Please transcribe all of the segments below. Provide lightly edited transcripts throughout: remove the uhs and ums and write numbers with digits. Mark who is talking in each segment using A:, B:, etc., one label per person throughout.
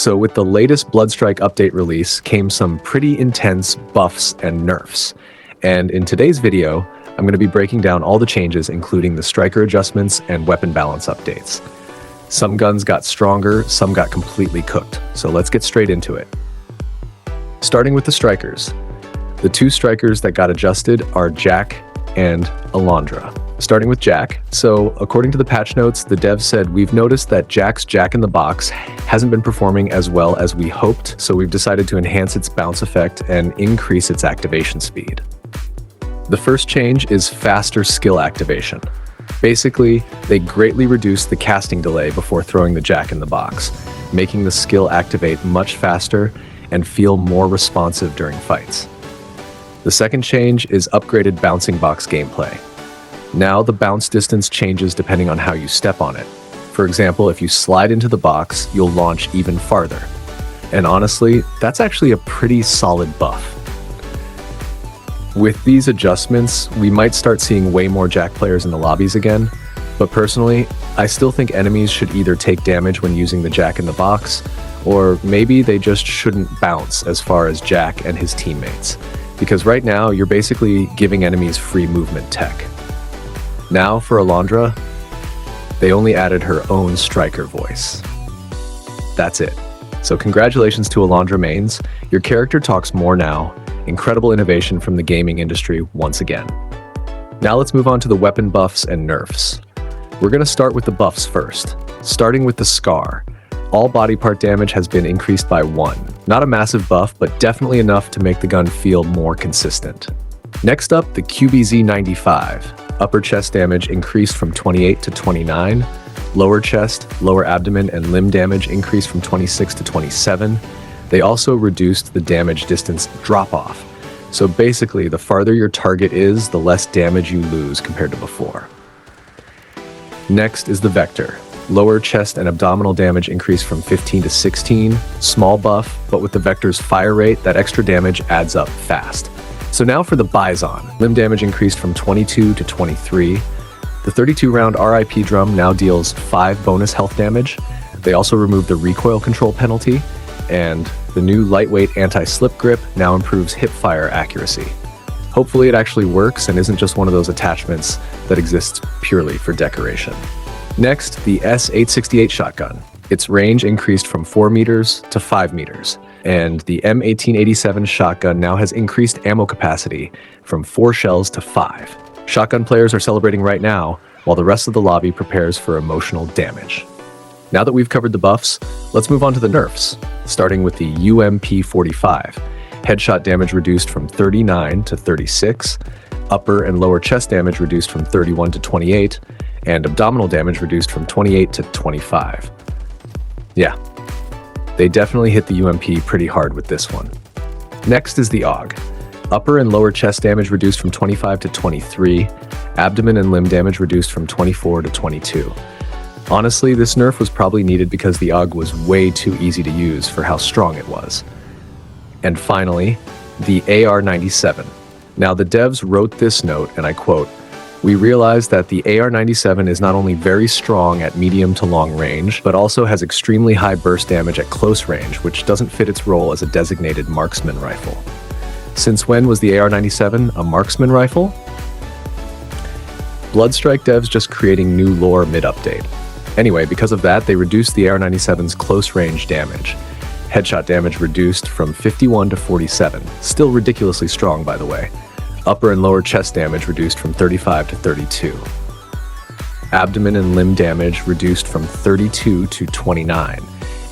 A: So with the latest Bloodstrike update release came some pretty intense buffs and nerfs. And in today's video, I'm going to be breaking down all the changes, including the striker adjustments and weapon balance updates. Some guns got stronger, some got completely cooked. So let's get straight into it. Starting with the strikers. The two strikers that got adjusted are Jack and Alondra. Starting with Jack, so according to the patch notes, the devs said, we've noticed that Jack's Jack-in-the-Box hasn't been performing as well as we hoped, so we've decided to enhance its bounce effect and increase its activation speed. The first change is faster skill activation. Basically, they greatly reduced the casting delay before throwing the Jack-in-the-Box, making the skill activate much faster and feel more responsive during fights. The second change is upgraded bouncing box gameplay. Now the bounce distance changes depending on how you step on it. For example, if you slide into the box, you'll launch even farther. And honestly, that's actually a pretty solid buff. With these adjustments, we might start seeing way more Jack players in the lobbies again, but personally, I still think enemies should either take damage when using the Jack in the box, or maybe they just shouldn't bounce as far as Jack and his teammates. Because right now, you're basically giving enemies free movement tech. Now for Alondra, they only added her own striker voice. That's it. So congratulations to Alondra mains. Your character talks more now. Incredible innovation from the gaming industry once again. Now let's move on to the weapon buffs and nerfs. We're going to start with the buffs first, starting with the Scar. All body part damage has been increased by 1. Not a massive buff, but definitely enough to make the gun feel more consistent. Next up, the QBZ-95. Upper chest damage increased from 28 to 29. Lower chest, lower abdomen, and limb damage increased from 26 to 27. They also reduced the damage distance drop-off. So basically, the farther your target is, the less damage you lose compared to before. Next is the Vector. Lower chest and abdominal damage increased from 15 to 16. Small buff, but with the Vector's fire rate, that extra damage adds up fast. So now for the Bizon. Limb damage increased from 22 to 23. The 32-round RIP drum now deals 5 bonus health damage. They also removed the recoil control penalty, and the new lightweight anti-slip grip now improves hip fire accuracy. Hopefully it actually works and isn't just one of those attachments that exists purely for decoration. Next, the S868 shotgun. Its range increased from 4 meters to 5 meters. And the M1887 shotgun now has increased ammo capacity from 4 shells to 5. Shotgun players are celebrating right now, while the rest of the lobby prepares for emotional damage. Now that we've covered the buffs, let's move on to the nerfs, starting with the UMP45. Headshot damage reduced from 39 to 36, upper and lower chest damage reduced from 31 to 28, and abdominal damage reduced from 28 to 25. Yeah. They definitely hit the UMP pretty hard with this one. Next is the AUG. Upper and lower chest damage reduced from 25 to 23, abdomen and limb damage reduced from 24 to 22. Honestly, this nerf was probably needed because the AUG was way too easy to use for how strong it was. And finally, the AR-97. Now the devs wrote this note, and I quote, "We realize that the AR-97 is not only very strong at medium to long range, but also has extremely high burst damage at close range, which doesn't fit its role as a designated marksman rifle." Since when was the AR-97 a marksman rifle? Bloodstrike devs just creating new lore mid-update. Anyway, because of that, they reduced the AR-97's close range damage. Headshot damage reduced from 51 to 47, still ridiculously strong by the way. Upper and lower chest damage reduced from 35 to 32. Abdomen and limb damage reduced from 32 to 29,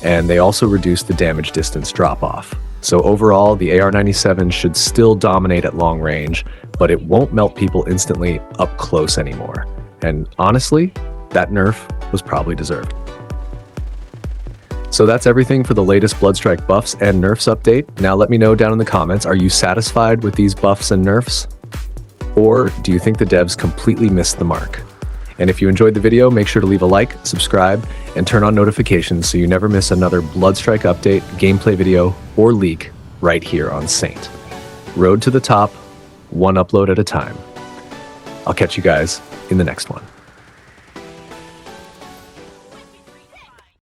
A: and they also reduced the damage distance drop-off. So overall, the AR-97 should still dominate at long range, but it won't melt people instantly up close anymore. And honestly, that nerf was probably deserved. So that's everything for the latest Bloodstrike buffs and nerfs update. Now let me know down in the comments, are you satisfied with these buffs and nerfs? Or do you think the devs completely missed the mark? And if you enjoyed the video, make sure to leave a like, subscribe, and turn on notifications so you never miss another Bloodstrike update, gameplay video, or leak right here on Saint. Road to the top, one upload at a time. I'll catch you guys in the next one.